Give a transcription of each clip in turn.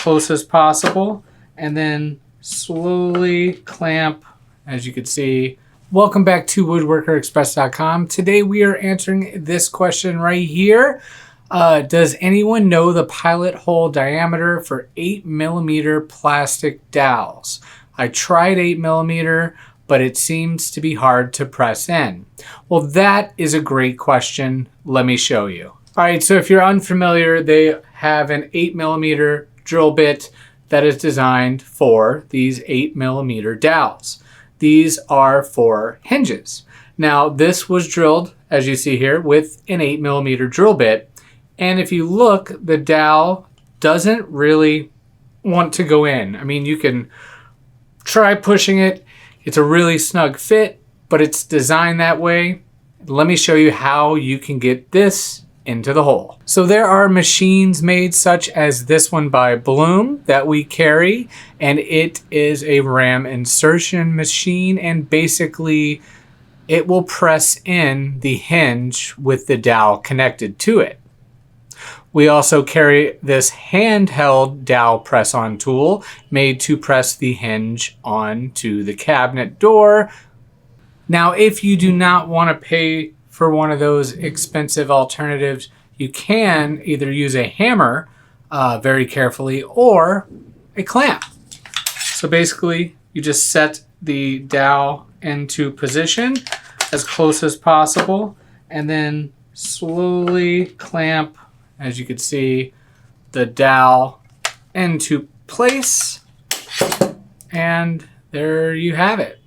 close as possible, and then slowly clamp, as you can see. Welcome back to Express.com. Today we are answering this question right here. Does anyone know the pilot hole diameter for 8mm plastic dowels? I tried 8mm, but it seems to be hard to press in. Well, that is a great question. Let me show you. All right, so if you're unfamiliar, they have an 8mm drill bit that is designed for these 8mm dowels. These are for hinges. Now, this was drilled, as you see here, with an 8mm drill bit. And if you look, the dowel doesn't really want to go in. I mean, you can try pushing it. It's a really snug fit, but it's designed that way. Let me show you how you can get this into the hole. So there are machines made such as this one by Bloom that we carry, and it is a ram insertion machine, and basically it will press in the hinge with the dowel connected to it. We also carry this handheld dowel press-on tool made to press the hinge onto the cabinet door. Now, if you do not want to pay for one of those expensive alternatives, you can either use a hammer very carefully or a clamp. So basically, you just set the dowel into position as close as possible and then slowly clamp, as you can see, the dowel into place, and there you have it.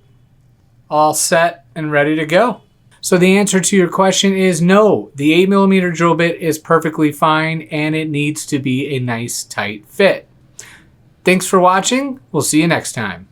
All set and ready to go. So the answer to your question is no. The 8mm drill bit is perfectly fine, and it needs to be a nice tight fit. Thanks for watching. We'll see you next time.